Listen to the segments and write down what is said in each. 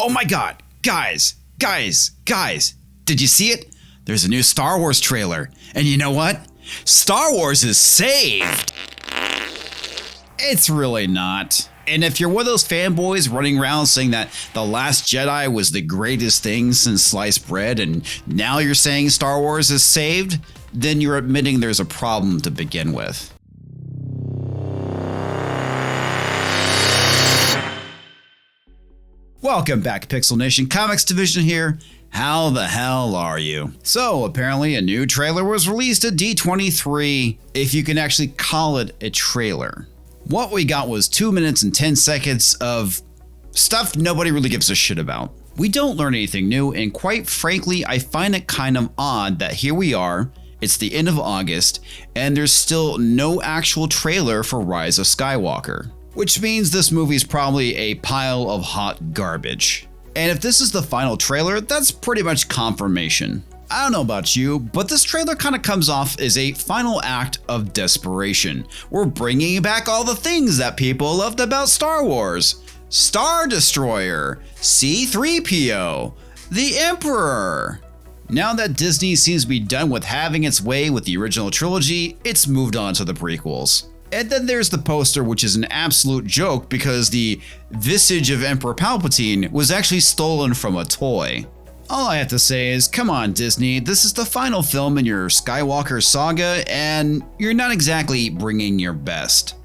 Oh my god, guys, did you see it? There's a new Star Wars trailer, and you know what? Star Wars is saved! It's really not. And if you're one of those fanboys running around saying that The Last Jedi was the greatest thing since sliced bread, and now you're saying Star Wars is saved, then you're admitting there's a problem to begin with. Welcome back, Pixel Nation. Comics Division here. How the hell are you? So, apparently a new trailer was released at D23, if you can actually call it a trailer. What we got was 2 minutes and 10 seconds of stuff nobody really gives a shit about. We don't learn anything new, and quite frankly, I find it kind of odd that here we are, it's the end of August, and there's still no actual trailer for Rise of Skywalker. Which means this movie is probably a pile of hot garbage. And if this is the final trailer, that's pretty much confirmation. I don't know about you, but this trailer kind of comes off as a final act of desperation. We're bringing back all the things that people loved about Star Wars. Star Destroyer, C-3PO, the Emperor. Now that Disney seems to be done with having its way with the original trilogy, it's moved on to the prequels. And then there's the poster, which is an absolute joke because the visage of Emperor Palpatine was actually stolen from a toy. All I have to say is, come on Disney, this is the final film in your Skywalker saga and you're not exactly bringing your best.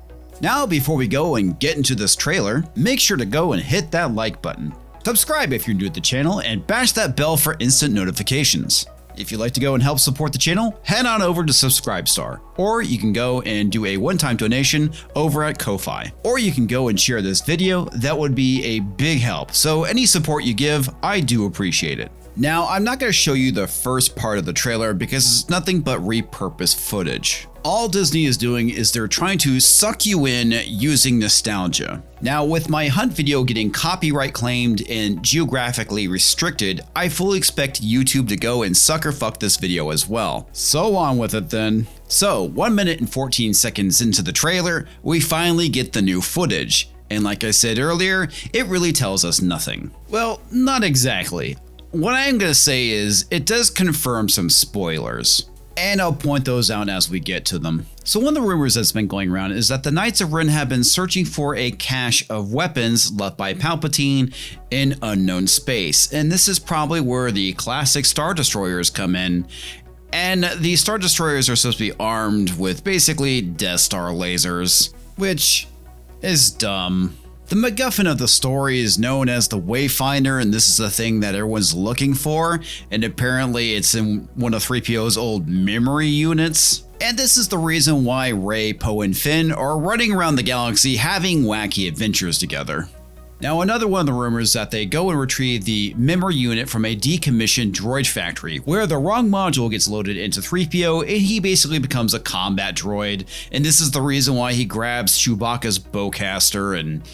Now before we go and get into this trailer, make sure to go and hit that like button. Subscribe if you're new to the channel and bash that bell for instant notifications. If you'd like to go and help support the channel, head on over to Subscribestar, or you can go and do a one-time donation over at Ko-Fi. Or you can go and share this video, that would be a big help, so any support you give, I do appreciate it. Now, I'm not going to show you the first part of the trailer because it's nothing but repurposed footage. All Disney is doing is they're trying to suck you in using nostalgia. Now, with my Hunt video getting copyright claimed and geographically restricted, I fully expect YouTube to go and sucker fuck this video as well. So on with it then. So, 1 minute and 14 seconds into the trailer, we finally get the new footage. And like I said earlier, it really tells us nothing. Well, not exactly. What I am going to say is, it does confirm some spoilers. And I'll point those out as we get to them. So one of the rumors that's been going around is that the Knights of Ren have been searching for a cache of weapons left by Palpatine in unknown space. And this is probably where the classic Star Destroyers come in. And the Star Destroyers are supposed to be armed with basically Death Star lasers, which is dumb. The MacGuffin of the story is known as the Wayfinder, and this is the thing that everyone's looking for, and apparently it's in one of 3PO's old memory units. And this is the reason why Rey, Poe, and Finn are running around the galaxy having wacky adventures together. Now, another one of the rumors is that they go and retrieve the memory unit from a decommissioned droid factory, where the wrong module gets loaded into 3PO and he basically becomes a combat droid, and this is the reason why he grabs Chewbacca's bowcaster and...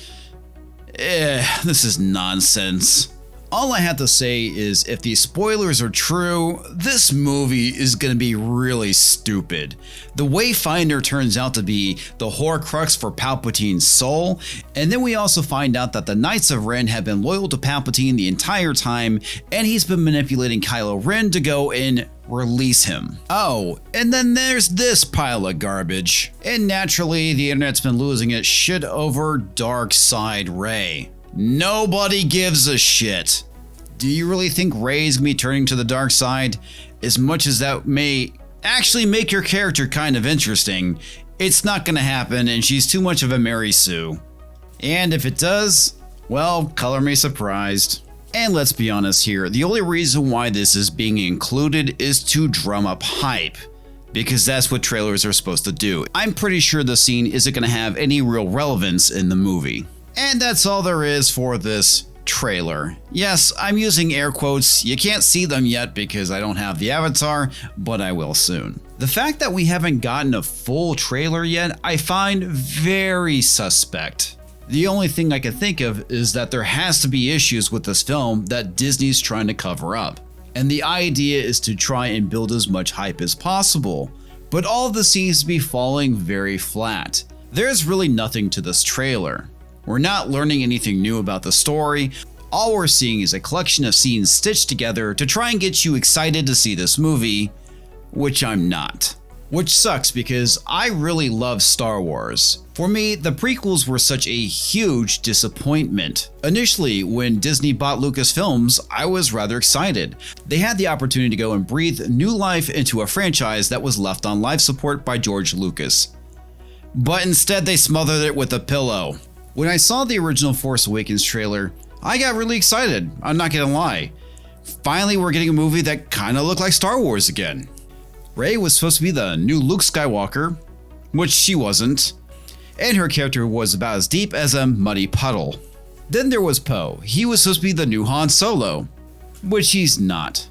this is nonsense. All I have to say is if these spoilers are true, this movie is going to be really stupid. The Wayfinder turns out to be the Horcrux for Palpatine's soul, and then we also find out that the Knights of Ren have been loyal to Palpatine the entire time, and he's been manipulating Kylo Ren to go and release him. Oh, and then there's this pile of garbage. And naturally, the internet's been losing its shit over Dark Side Rey. Nobody gives a shit. Do you really think Rey's gonna be turning to the dark side? As much as that may actually make your character kind of interesting, it's not gonna happen and she's too much of a Mary Sue. And if it does, well, color me surprised. And let's be honest here, the only reason why this is being included is to drum up hype, because that's what trailers are supposed to do. I'm pretty sure the scene isn't going to have any real relevance in the movie. And that's all there is for this trailer. Yes, I'm using air quotes. You can't see them yet because I don't have the avatar, but I will soon. The fact that we haven't gotten a full trailer yet, I find very suspect. The only thing I can think of is that there has to be issues with this film that Disney's trying to cover up. And the idea is to try and build as much hype as possible. But all of this seems to be falling very flat. There's really nothing to this trailer. We're not learning anything new about the story. All we're seeing is a collection of scenes stitched together to try and get you excited to see this movie, which I'm not. Which sucks because I really love Star Wars. For me, the prequels were such a huge disappointment. Initially, when Disney bought Lucasfilms, I was rather excited. They had the opportunity to go and breathe new life into a franchise that was left on life support by George Lucas. But instead they smothered it with a pillow. When I saw the original Force Awakens trailer, I got really excited, I'm not gonna lie. Finally we're getting a movie that kinda looked like Star Wars again. Rey was supposed to be the new Luke Skywalker, which she wasn't, and her character was about as deep as a muddy puddle. Then there was Poe. He was supposed to be the new Han Solo, which he's not.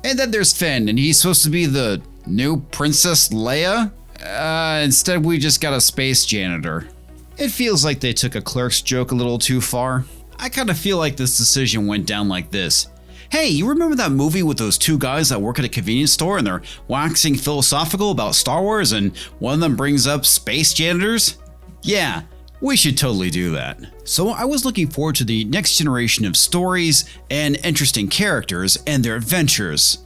And then there's Finn, and he's supposed to be the new Princess Leia. Instead we just got a space janitor. It feels like they took a Clerks joke a little too far. I kind of feel like this decision went down like this. Hey, you remember that movie with those two guys that work at a convenience store and they're waxing philosophical about Star Wars and one of them brings up space janitors? Yeah, we should totally do that. So I was looking forward to the next generation of stories and interesting characters and their adventures.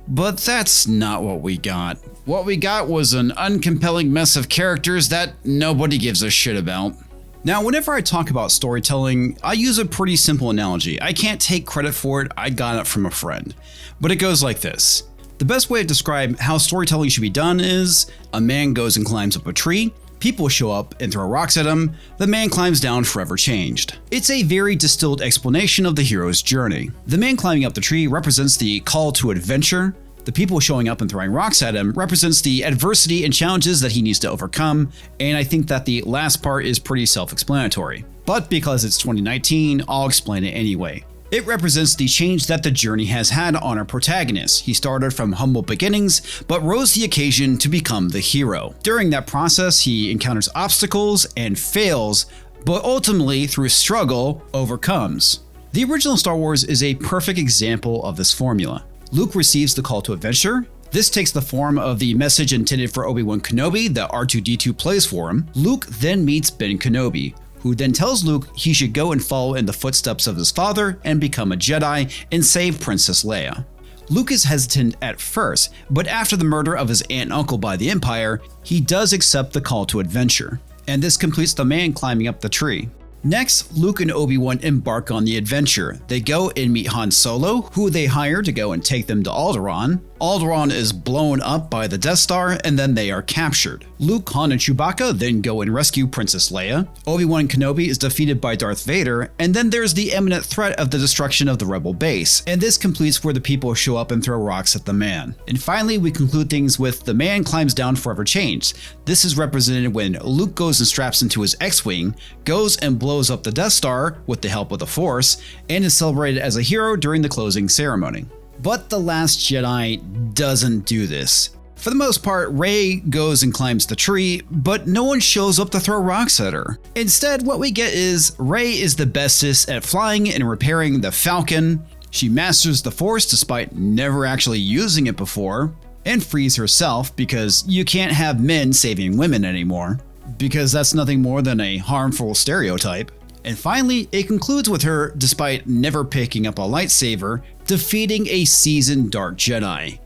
But that's not what we got. What we got was an uncompelling mess of characters that nobody gives a shit about. Now, whenever I talk about storytelling, I use a pretty simple analogy. I can't take credit for it, I got it from a friend. But it goes like this. The best way to describe how storytelling should be done is, a man goes and climbs up a tree, people show up and throw rocks at him, the man climbs down forever changed. It's a very distilled explanation of the hero's journey. The man climbing up the tree represents the call to adventure. The people showing up and throwing rocks at him represents the adversity and challenges that he needs to overcome, and I think that the last part is pretty self-explanatory. But because it's 2019, I'll explain it anyway. It represents the change that the journey has had on our protagonist. He started from humble beginnings, but rose to the occasion to become the hero. During that process, he encounters obstacles and fails, but ultimately, through struggle, overcomes. The original Star Wars is a perfect example of this formula. Luke receives the call to adventure. This takes the form of the message intended for Obi-Wan Kenobi that R2-D2 plays for him. Luke then meets Ben Kenobi, who then tells Luke he should go and follow in the footsteps of his father and become a Jedi and save Princess Leia. Luke is hesitant at first, but after the murder of his aunt and uncle by the Empire, he does accept the call to adventure. And this completes the man climbing up the tree. Next, Luke and Obi-Wan embark on the adventure. They go and meet Han Solo, who they hire to go and take them to Alderaan. Alderaan is blown up by the Death Star, and then they are captured. Luke, Han, and Chewbacca then go and rescue Princess Leia. Obi-Wan Kenobi is defeated by Darth Vader, and then there's the imminent threat of the destruction of the Rebel base, and this completes where the people show up and throw rocks at the man. And finally, we conclude things with the man climbs down forever changed. This is represented when Luke goes and straps into his X-Wing, goes and blows up the Death Star with the help of the Force, and is celebrated as a hero during the closing ceremony. But The Last Jedi doesn't do this. For the most part, Rey goes and climbs the tree, but no one shows up to throw rocks at her. Instead, what we get is Rey is the bestest at flying and repairing the Falcon. She masters the Force despite never actually using it before, and frees herself because you can't have men saving women anymore, because that's nothing more than a harmful stereotype. And finally, it concludes with her, despite never picking up a lightsaber, defeating a seasoned Dark Jedi.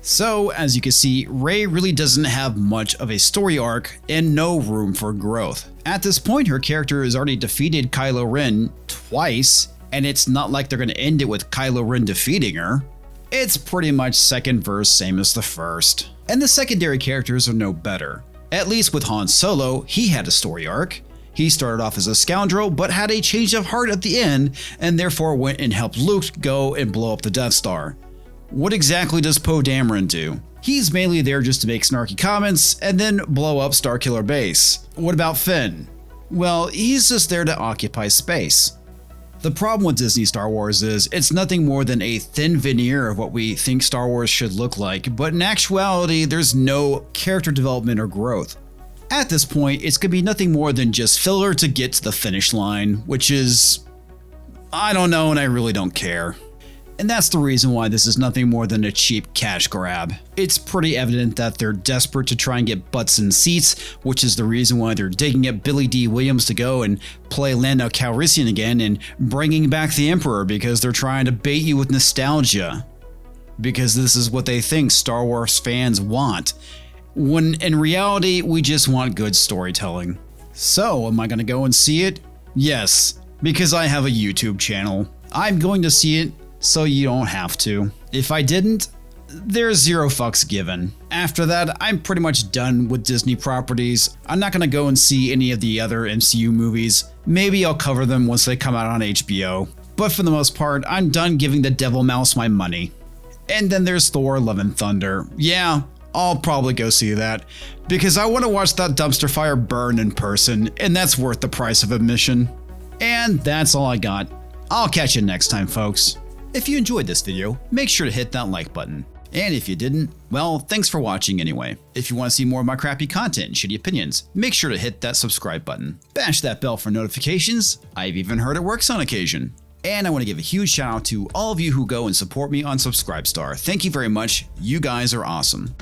So, as you can see, Rey really doesn't have much of a story arc and no room for growth. At this point, her character has already defeated Kylo Ren twice, and it's not like they're going to end it with Kylo Ren defeating her. It's pretty much second verse, same as the first. And the secondary characters are no better. At least with Han Solo, he had a story arc. He started off as a scoundrel, but had a change of heart at the end, and therefore went and helped Luke go and blow up the Death Star. What exactly does Poe Dameron do? He's mainly there just to make snarky comments, and then blow up Starkiller Base. What about Finn? Well, he's just there to occupy space. The problem with Disney Star Wars is it's nothing more than a thin veneer of what we think Star Wars should look like, but in actuality, there's no character development or growth. At this point, it's going to be nothing more than just filler to get to the finish line, which is, I don't know and I really don't care. And that's the reason why this is nothing more than a cheap cash grab. It's pretty evident that they're desperate to try and get butts in seats, which is the reason why they're digging up Billy D. Williams to go and play Lando Calrissian again and bringing back the Emperor because they're trying to bait you with nostalgia. Because this is what they think Star Wars fans want, when in reality we just want good storytelling. So, am I going to go and see it? Yes, because I have a YouTube channel. I'm going to see it so you don't have to. If I didn't, there's zero fucks given. After that, I'm pretty much done with Disney properties. I'm not going to go and see any of the other MCU movies. Maybe I'll cover them once they come out on HBO. But for the most part, I'm done giving the Devil Mouse my money. And then there's Thor: Love and Thunder. Yeah, I'll probably go see that, because I want to watch that dumpster fire burn in person, and that's worth the price of admission. And that's all I got. I'll catch you next time, folks. If you enjoyed this video, make sure to hit that like button. And if you didn't, well, thanks for watching anyway. If you want to see more of my crappy content and shitty opinions, make sure to hit that subscribe button. Bash that bell for notifications. I've even heard it works on occasion. And I want to give a huge shout out to all of you who go and support me on Subscribestar. Thank you very much. You guys are awesome.